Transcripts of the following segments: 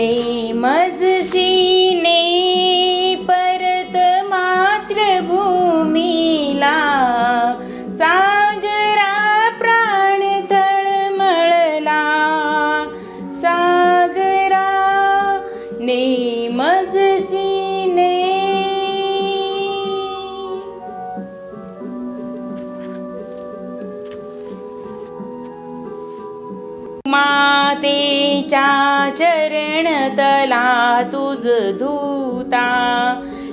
नेमजसीने परत मातृभूमीला, सागरा प्राण तळमळला, सागरा नेमजसीने. मातेच्या चरणतला तुझ धूता,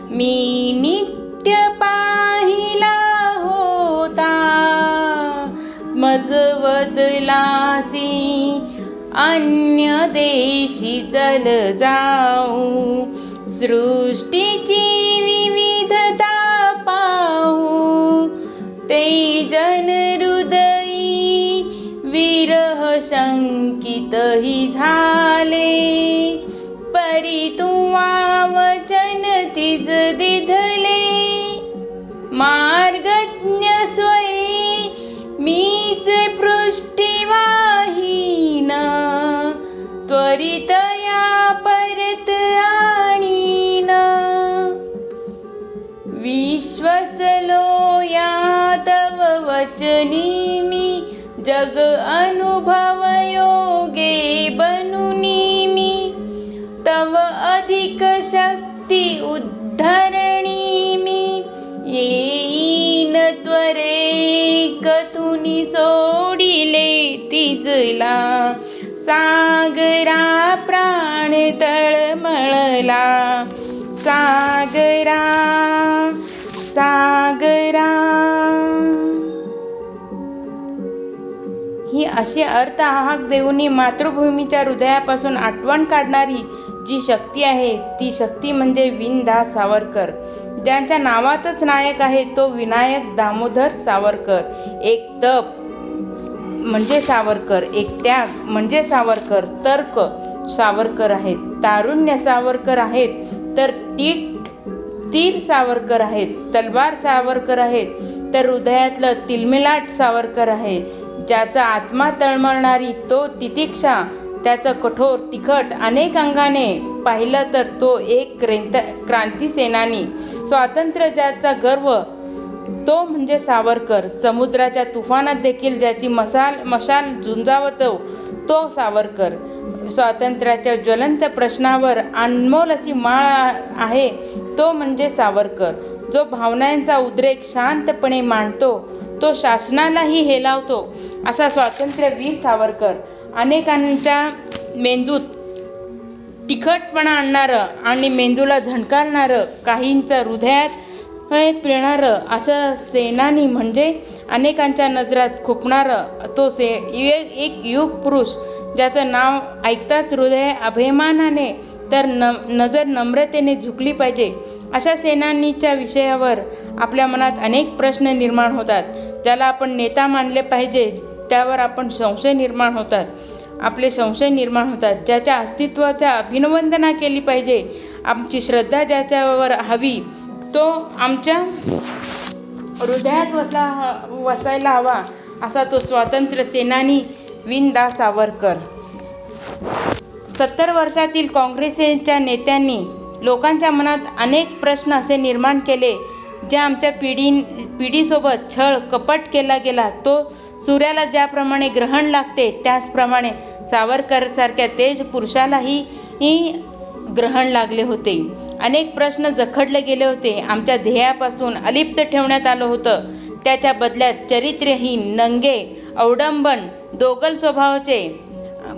मी नित्य पाहिला होता. मज बदलासी अन्य देशी चल जाऊ, सृष्टीची विविधता पाहू. ते जन हृदयी विरह शंकितही झाले, परी तुवा वचन तिज दिधले. मार्गज्ञ स्वये मीच पृष्ठवाहीन, त्वरित या परत आणीन. विश्वसलो या तव वचनी मी, जग अनुभव योगे बनुनी मी. तव अधिक शक्ती उद्धरणी मी, येईन त्वरे कथुनी सोडिले तिजला. सागरा प्राण तळमळला, सागरा सागरा. ही अशी अर्थ आहाक देऊनी मातृभूमीच्या हृदयापासून आठवण काढणारी जी शक्ती आहे, ती शक्ती म्हणजे वीरदास सावरकर, ज्यांच्या नावातच नायक आहे तो विनायक दामोदर सावरकर. एक तप म्हणजे सावरकर, एक त्याग म्हणजे सावरकर, तर्क सावरकर आहेत, तारुण्य सावरकर आहेत, तर तीर सावरकर आहेत, तलवार सावरकर आहेत, तर हृदयातलं तिलमिलाट सावरकर आहे. ज्याचा आत्मा तळमळणारी तो तितिक्षा, त्याचं कठोर तिखट अनेक अंगाने पाहिलं तर तो एक क्रांतिसेनानी. स्वातंत्र्य ज्याचा गर्व तो म्हणजे सावरकर. समुद्राच्या तुफानात देखील ज्याची मशाल झुंजावतो तो सावरकर. स्वातंत्र्याच्या ज्वलंत प्रश्नावर अनमोल अशी माळ आहे तो म्हणजे सावरकर. जो भावनांचा उद्रेक शांतपणे मांडतो तो शासनालाही हेलावतो असा स्वातंत्र्यवीर सावरकर. अनेकांच्या मेंदूत तिखटपणा आणणारं आणि मेंदूला झणकारणारं, काहींच्या हृदयात पिळणारं असं सेनानी म्हणजे अनेकांच्या नजरात खुपणारं तो एक युग पुरुष, ज्याचं नाव ऐकताच हृदय अभिमानाने तर नजर नम्रतेने झुकली पाहिजे. अशा सेनानीच्या विषयावर आपल्या मनात अनेक प्रश्न निर्माण होतात. ज्याला आपण नेता मानले पाहिजे त्यावर आपण संशय निर्माण होतात, आपले संशय निर्माण होतात. ज्याच्या अस्तित्वाच्या अभिनंदना केली पाहिजे, आमची श्रद्धा ज्याच्यावर हवी तो आमच्या हृदयात वसायला हवा असा तो स्वातंत्र्य सेनानी वीरदास सावरकर. 70 वर्षातील काँग्रेसच्या नेत्यांनी लोकांच्या मनात अनेक प्रश्न असे निर्माण केले, ज्या आमच्या पिढीसोबत छळ कपट केला गेला. तो सूर्याला ज्याप्रमाणे ग्रहण लागते त्याचप्रमाणे सावरकरसारख्या तेज पुरुषालाही ग्रहण लागले होते. अनेक प्रश्न जखडले गेले होते. आमच्या ध्येयापासून अलिप्त ठेवण्यात आलं होतं. त्याच्या बदल्यात चरित्रहीन, नंगे, अवडंबन, दोगल स्वभावाचे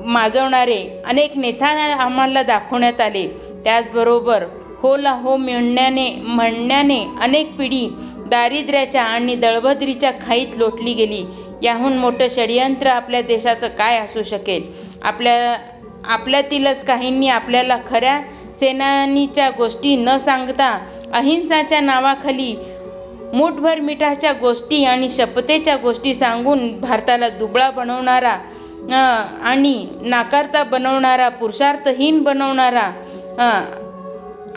माजवणारे अनेक नेता आम्हाला दाखवण्यात आले. त्याचबरोबर होला हो म्हणण्याने अनेक पिढी दारिद्र्याच्या आणि दळबद्रीच्या खाईत लोटली गेली. याहून मोठं षडयंत्र आपल्या देशाचं काय असू शकेल. आपल्यातीलच काहींनी आपल्याला खऱ्या सेनानीच्या गोष्टी न सांगता अहिंसाच्या नावाखाली मूठभर मिठाच्या गोष्टी आणि शपथेच्या गोष्टी सांगून भारताला दुबळा बनवणारा आणि नाकारता बनवणारा, पुरुषार्थहीन बनवणारा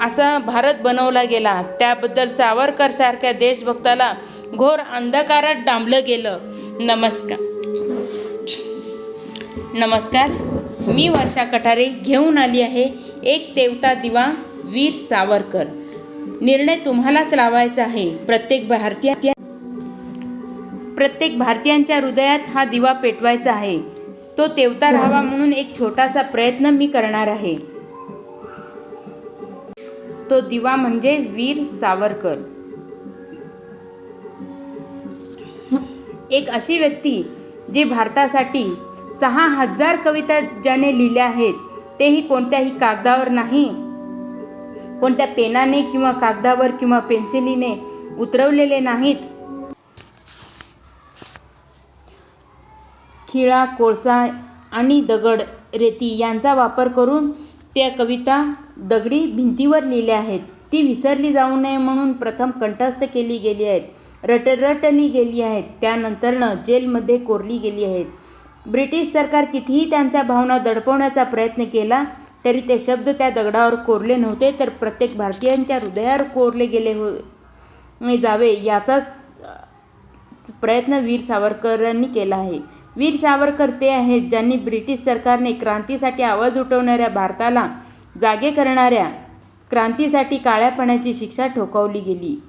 असा भारत बनवला गेला. त्याबद्दल सावरकरसारख्या देशभक्ताला घोर अंधकारात डांबलं गेलं. नमस्कार. मी वर्षा कटारे घेऊन आली आहे एक तेवता दिवा वीर सावरकर. निर्णय तुम्हालाच लावायचा आहे. प्रत्येक भारतीयांच्या हृदयात हा दिवा पेटवायचा आहे. तो तेवता राहावा म्हणून एक छोटासा प्रयत्न मी करणार आहे. तो दिवा म्हणजे वीर सावरकर. एक अशी व्यक्ती जी भारतासाठी 6000 कविता ज्याने लिहिल्या आहेत, तेही कोणत्याही कागदावर नाही, कोणत्या पेनाने किंवा कागदावर किंवा पेन्सिलीने उतरवलेले नाहीत. खिळा, कोळसा आणि दगड, रेती यांचा वापर करून त्या कविता दगडी भिंतीवर लिहिल्या आहेत. ती विसरली जाऊ नये म्हणून प्रथम कंठस्थ केली गेली आहेत, रटली गेली आहेत, त्यानंतरनं जेलमध्ये कोरली गेली आहेत. ब्रिटिश सरकार कितीही त्यांच्या भावना दडपवण्याचा प्रयत्न केला तरी ते शब्द त्या दगडावर कोरले नव्हते, तर प्रत्येक भारतीयांच्या हृदयावर कोरले गेले जावे याचाच प्रयत्न वीर सावरकरांनी केला आहे. वीर सावरकर ते आहेत ज्यांनी ब्रिटिश सरकारने क्रांतीसाठी आवाज उठवणाऱ्या भारताला जागे करणाऱ्या क्रांतीसाठी काळ्या पाण्याची शिक्षा ठोठावली गेली.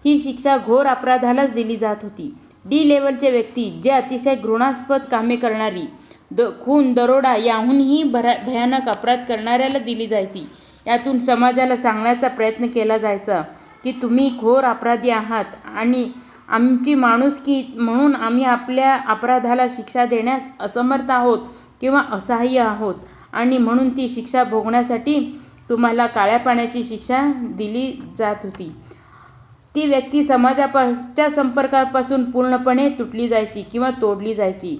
ही शिक्षा घोर अपराधालाच दिली जात होती. डी लेवलचे व्यक्ती जे अतिशय घृणास्पद कामे करणारी, खून, दरोडा याहूनही भयानक अपराध करणाऱ्याला दिली जायची. यातून समाजाला सांगण्याचा प्रयत्न केला जायचा की तुम्ही घोर अपराधी आहात आणि आमची माणुसकी म्हणून आम्ही आपल्या अपराधाला शिक्षा देण्यास असमर्थ आहोत किंवा असहाय्य आहोत आणि म्हणून ती शिक्षा भोगण्यासाठी तुम्हाला काळ्या पाण्याची शिक्षा दिली जात होती. ती व्यक्ती समाजाच्या संपर्कापासून पूर्णपणे तुटली जायची किंवा तोडली जायची.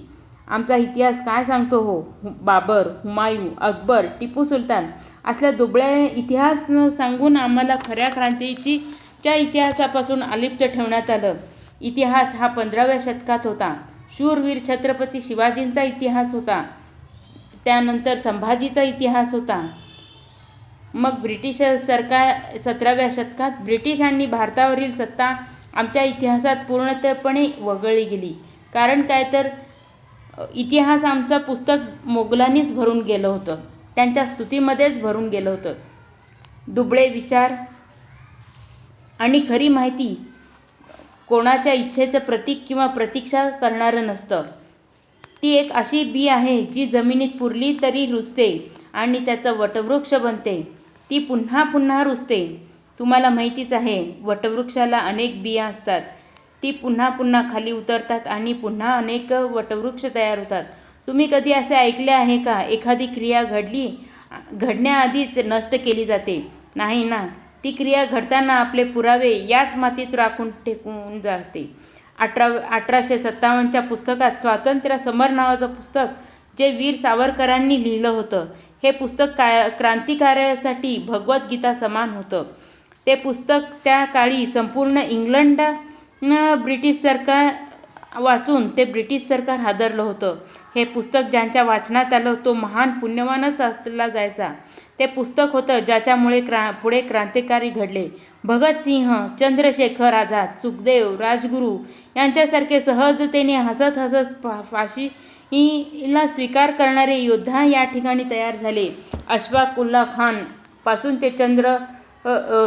आमचा इतिहास काय सांगतो हो? बाबर, हुमायूं, अकबर, टिपू सुलतान असल्या दुबळ्या इतिहास सांगून आम्हाला खऱ्या क्रांतीच्या इतिहासापासून अलिप्त ठेवण्यात आलं. इतिहास हा 15व्या शतकात होता. शूरवीर छत्रपती शिवाजींचा इतिहास होता. त्यानंतर संभाजीचा इतिहास होता. मग ब्रिटिश सरकार 17व्या शतकात ब्रिटिशांनी भारतावरील सत्ता आमच्या इतिहासात पूर्णपणे वगळली गेली. कारण काय तर इतिहास आमचं पुस्तक मोगलांनीच भरून गेलं होतं, त्यांच्या स्तुतीमध्येच भरून गेलं होतं. दुबळे विचार आणि खरी माहिती कोणाच्या इच्छेचं प्रतीक किंवा प्रतीक्षा करणारं नसतं. ती एक अशी बी आहे जी जमिनीत पुरली तरी रुजते आणि त्याचं वटवृक्ष बनते. ती पुन्हा पुन्हा रुजते. तुम्हाला माहितीच आहे, वटवृक्षाला अनेक बिया असतात. ती पुन्हा पुन्हा खाली उतरतात आणि पुन्हा अनेक वटवृक्ष तयार होतात. तुम्ही कधी असे ऐकले आहे का एखादी क्रिया घडण्याआधीच नष्ट केली जाते? नाही ना. ती क्रिया घडताना आपले पुरावे याच मातीत राखून टेकून जाते. 1857च्या पुस्तकात स्वातंत्र्य समर नावाचं पुस्तक जे वीर सावरकरांनी लिहिलं होतं, हे पुस्तक क्रांतिकार्यासाठी भगवद्गीता समान होतं. ते पुस्तक त्या काळी संपूर्ण इंग्लंड ब्रिटिश सरकार वाचून ते ब्रिटिश सरकार हादरलं होतं. हे पुस्तक ज्यांच्या वाचनात आलं तो महान पुण्यवानच असला जायचा. ते पुस्तक होतं ज्याच्यामुळे पुढे क्रांतिकारी घडले. भगतसिंह, चंद्रशेखर आझाद, सुखदेव, राजगुरू यांच्यासारखे सहजतेने हसत फाशीला स्वीकार करणारे योद्धा या ठिकाणी तयार झाले. अशफाक उल्ला खान पासून ते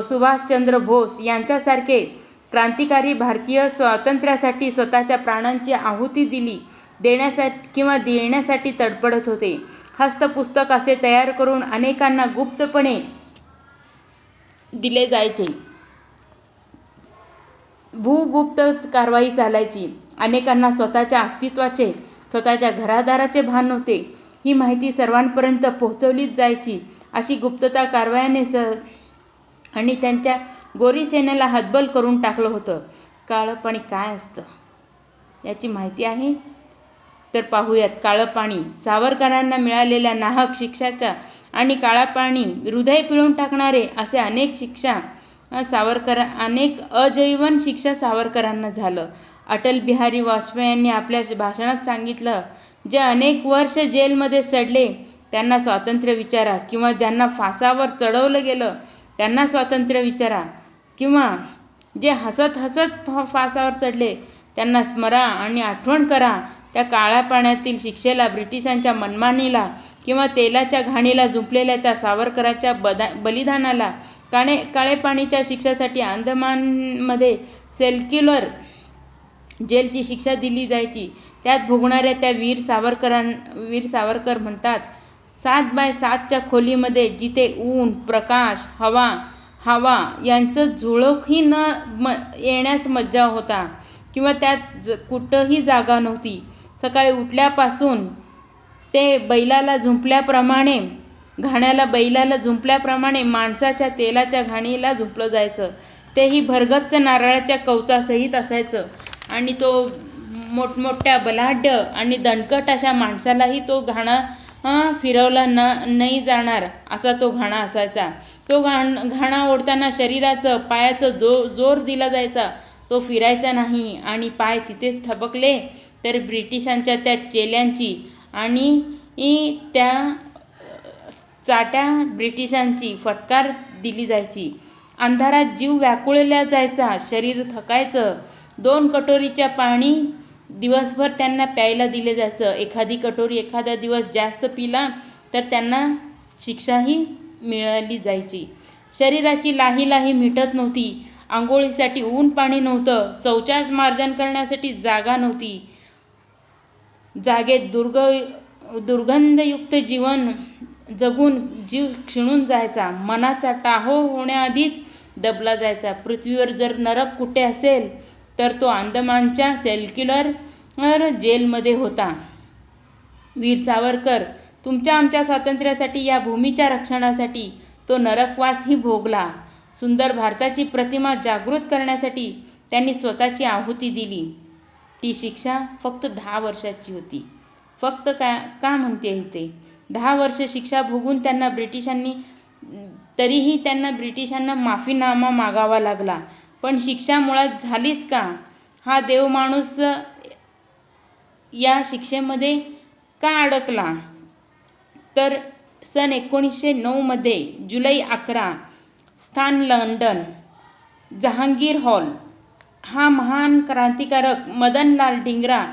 सुभाषचंद्र बोस यांच्यासारखे क्रांतिकारी भारतीय स्वातंत्र्यासाठी स्वतःच्या प्राणांची आहुती देण्यासाठी तडफडत होते. हस्तपुस्तक असे तयार करून अनेकांना गुप्तपणे दिले जायचे. भूगुप्त कारवाई चालायची. अनेकांना स्वतःच्या अस्तित्वाचे, स्वतःच्या घरादाराचे भान नव्हते. ही माहिती सर्वांपर्यंत पोहोचवलीच जायची. अशी गुप्तता कारवायाने आणि त्यांच्या गोरी सेनेला हतबल करून टाकलं होतं. काळं पाणी काय असतं याची माहिती आहे तर पाहूयात. काळं पाणी सावरकरांना मिळालेल्या नाहक शिक्षाच्या आणि काळा पाणी हृदय पिळून टाकणारे असे अनेक अजैवन शिक्षा सावरकरांना झालं. अटल बिहारी वाजपेयींनी आपल्या भाषणात सांगितलं, जे अनेक वर्ष जेलमध्ये सडले त्यांना स्वातंत्र्य विचारा, किंवा ज्यांना फासावर चढवलं गेलं त्यांना स्वातंत्र्य विचारा, किंवा जे हसत फासावर चढले त्यांना स्मरा आणि आठवण करा त्या काळ्या पाण्यातील शिक्षेला, ब्रिटिशांच्या मनमानीला किंवा तेलाच्या घाणीला झुंपलेल्या त्या सावरकरांच्या बलिदानाला काळेपाणीच्या शिक्षेसाठी अंदमानमध्ये सेल्युलर जेलची शिक्षा दिली जायची. त्यात भोगणाऱ्या त्या वीर सावरकर म्हणतात, 7x7च्या खोलीमध्ये जिथे ऊन, प्रकाश, हवा यांचं झुळूकही न येण्यास मज्जा होता किंवा त्यात कुठंही जागा नव्हती. सकाळी उठल्यापासून ते घाण्याला बैलाला झुंपल्याप्रमाणे माणसाच्या तेलाच्या घाणीला झुंपलं जायचं. तेही भरगच्च नारळाच्या कवचासहित असायचं आणि तो मोठमोठ्या बलाढ्य आणि दणकट अशा माणसालाही तो घाणा फिरवला नाही जाणार असा तो घाणा असायचा. तो घाणा ओढताना शरीराचं पायाचं जोर दिला जायचा. तो फिरायचा नाही आणि पाय तिथेच थबकले तर ब्रिटिशांच्या त्या चेल्यांची आणि त्या चाट्या ब्रिटिशांची फटकार दिली जायची. अंधारात जीव व्याकुळला जायचा, शरीर थकायचं. 2 कटोरीच्या पाणी दिवसभर त्यांना प्यायला दिले जायचं. एखादी कटोरी एखादा दिवस जास्त पिला तर त्यांना शिक्षाही मिळाली जायची. शरीराची लाही मिटत नव्हती. आंघोळीसाठी ऊन पाणी नव्हतं. शौचास मार्जन करण्यासाठी जागा नव्हती. जागेत दुर्गंधयुक्त जीवन जगून जीव क्षिणून जायचा. मनाचा टाहो होण्याआधीच दबला जायचा. पृथ्वीवर जर नरक कुठे असेल तर तो अंदमानच्या सेल्युलर जेलमध्ये होता. वीर सावरकर, तुमच्या आमच्या स्वातंत्र्यासाठी, या भूमीच्या रक्षणासाठी तो नरकवासही भोगला. सुंदर भारताची प्रतिमा जागृत करण्यासाठी त्यांनी स्वतःची आहुती दिली. ती शिक्षा फक्त 10 वर्षाची होती. फक्त का म्हणते इथे 10 वर्ष शिक्षा भोगून तरीही त्यांना ब्रिटिशांना माफीनामा मागावा लागला. पण शिक्षा मुळात झालीच का? हा देवमाणूस या शिक्षेमध्ये का अडकला? तर सन 1909 मध्ये जुलै 11, स्थान लंडन, जहांगीर हॉल. हा महान क्रांतिकारक मदनलाल डिंगरा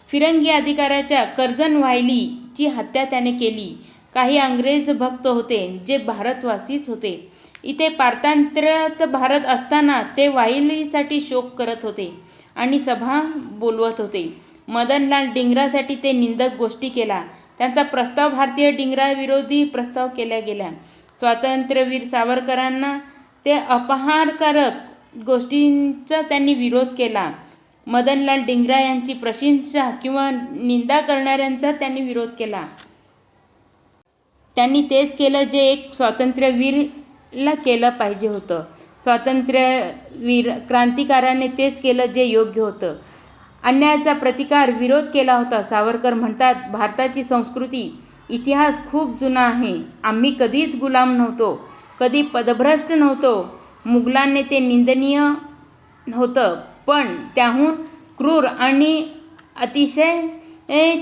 फिरंगी अधिकाऱ्याच्या कर्जन वायली ची हत्या त्याने केली. काही अंग्रेज भक्त होते जे भारतवासीच होते. इथे पारतंत्र्यात भारत असताना ते वायलीसाठी शोक करत होते आणि सभा बोलवत होते. मदनलाल डिंगरासाठी ते निंदक गोष्टी केला. त्यांचा प्रस्ताव भारतीय डिंगराविरोधी प्रस्ताव केला गेला. स्वातंत्र्यवीर सावरकरांना ते अपहारकारक गोष्टींचा त्यांनी विरोध केला. मदनलाल डिंगरा यांची प्रशंसा किंवा निंदा करणाऱ्यांचा त्यांनी विरोध केला. त्यांनी तेच केलं जे एक स्वातंत्र्यवीरला केलं पाहिजे होतं. स्वातंत्र्यवीर क्रांतिकाराने तेच केलं जे योग्य होतं. अन्यायाचा विरोध केला होता. सावरकर म्हणतात, भारताची संस्कृती, इतिहास खूप जुना आहे. आम्ही कधीच गुलाम नव्हतो, कधी पदभ्रष्ट नव्हतो. मुघलांनी ते निंदनीय होतं, पण त्याहून क्रूर आणि अतिशय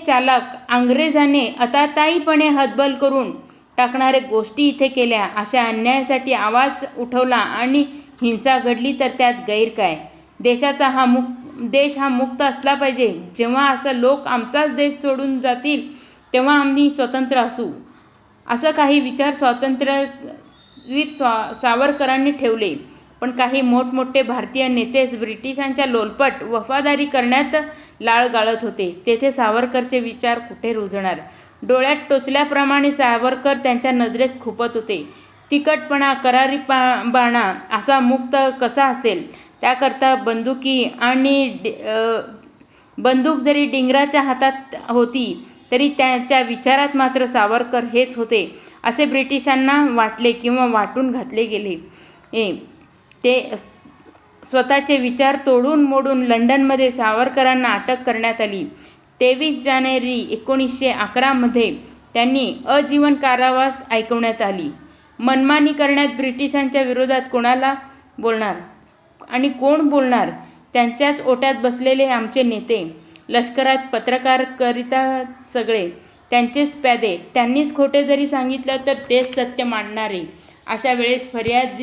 चालाक अंग्रेजाने आतातायीपणे हतबल करून टाकणाऱ्या गोष्टी इथे केल्या. अशा अन्यायासाठी आवाज उठवला आणि हिंसा घडली तर त्यात गैर काय? देश हा मुक्त असला पाहिजे. जेव्हा असं लोक आमचाच देश सोडून जातील तेव्हा आम्ही स्वतंत्र असू, असं काही विचार स्वातंत्र्यवीर सावरकरांनी ठेवले. पण काही मोठमोठे भारतीय नेतेच ब्रिटिशांच्या लोलपट वफादारी करण्यात लाळ गाळत होते. तेथे सावरकरचे विचार कुठे रुजणार? डोळ्यात टोचल्याप्रमाणे सावरकर त्यांच्या नजरेत खुपत होते. तिखटपणा, करारीपणा असा मुक्त कसा असेल? त्याकरता बंदूक जरी डिंगराच्या हातात होती तरी त्याच्या विचारात मात्र सावरकर हेच होते असे ब्रिटिशांना वाटले किंवा वाटून घातले गेले. ते स्वतःचे विचार तोडून मोडून लंडनमध्ये सावरकरांना अटक करण्यात आली. 23 जानेवारी 1911 मध्ये त्यांनी आजीवन कारावास ऐकवण्यात आली. मनमानी करण्यात ब्रिटिशांच्या विरोधात कोणाला बोलणार आणि कोण बोलणार? त्यांच्याच ओट्यात बसलेले आमचे नेते, लष्करात पत्रकारिता सगळे त्यांचेच प्यादे. त्यांनीच खोटे जरी सांगितलं तर तेच सत्य मानणारे. अशा वेळेस फरियाद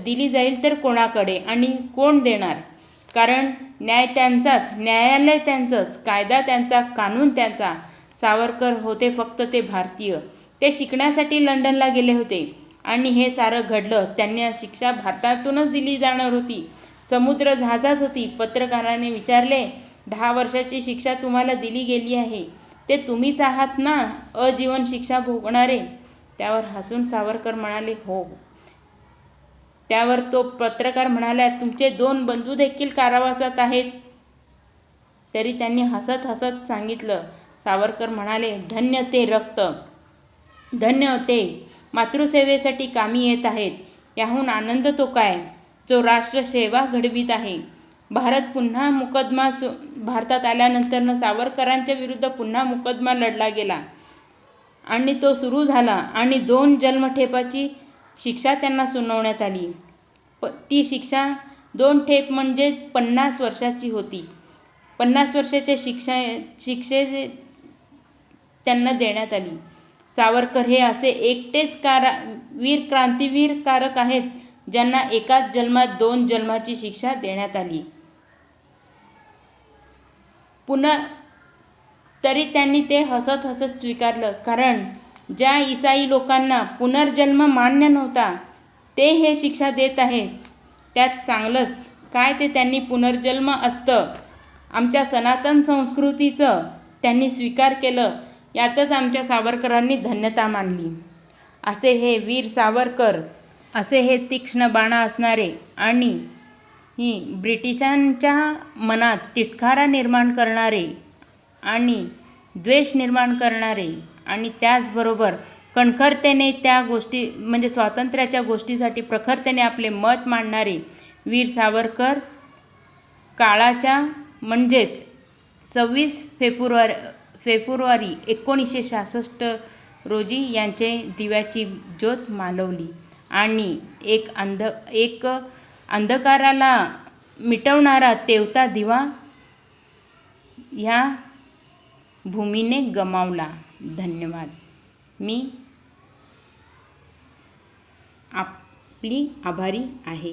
दिली जाईल तर कोणाकडे आणि कोण देणार? कारण न्याय त्यांचाच, न्यायालय त्यांचंच, कायदा त्यांचा, कानून त्यांचा. सावरकर होते फक्त ते भारतीय. ते शिकण्यासाठी लंडनला गेले होते आणि हे सारं घडलं. त्यांना शिक्षा भारतातूनच दिली जाणार होती. समुद्र जहाजात होती. पत्रकाराने विचारले, 10 वर्षाची शिक्षा तुम्हाला दिली गेली आहे. ते तुम्हीच आहात ना आजीवन शिक्षा भोगणारे? त्यावर हसून सावरकर म्हणाले, हो. त्यावर तो पत्रकार म्हणाला, तुमचे 2 बंधू देखील कारावासात आहेत. तरी त्यांनी हसत हसत सांगितलं. सावरकर म्हणाले, धन्य ते रक्त, धन्य ते मातृसेवेसाठी कामी येत आहेत. याहून आनंद तो काय, जो राष्ट्रसेवा घडवीत आहे. भारतात आल्यानंतर सावरकरांच्या विरुद्ध पुन्हा मुकदमा लढला गेला आणि तो सुरू झाला आणि 2 जन्मठेपाची शिक्षा त्यांना सुनावण्यात आली. ती शिक्षा 2 ठेप म्हणजे 50 वर्षाची होती. 50 वर्षाच्या शिक्षे त्यांना देण्यात आली. सावरकर हे असे एकटेच क्रांतिवीरकारक आहेत ज्यांना एकाच जन्मात 2 जन्माची शिक्षा देण्यात आली. तरी त्यांनी ते हसत हसत स्वीकारलं, कारण ज्या ईसाई लोकांना पुनर्जन्म मान्य नव्हता ते हे शिक्षा देत आहेत. त्यात चांगलंच काय ते त्यांनी पुनर्जन्म असतं. आमच्या सनातन संस्कृतीचं त्यांनी स्वीकार केलं. यातच आमच्या सावरकरांनी धन्यता मानली. असे हे वीर सावरकर, असे हे तीक्ष्ण बाणा असणारे आणि ब्रिटिशांच्या मनात तिटकारा निर्माण करणारे आणि द्वेष निर्माण करणारे आणि त्याचबरोबर कणखरतेने त्या गोष्टी म्हणजे स्वातंत्र्याच्या गोष्टीसाठी प्रखरतेने आपले मत मांडणारे वीर सावरकर काळाच्या म्हणजेच 26 फेब्रुवारी 1966 रोजी यांचे दिव्याची ज्योत मालवली आणि एक अंधकाराला मिटवणारा तेवता दिवा ह्या भूमीने गमावला. धन्यवाद. मी आपली आभारी आहे.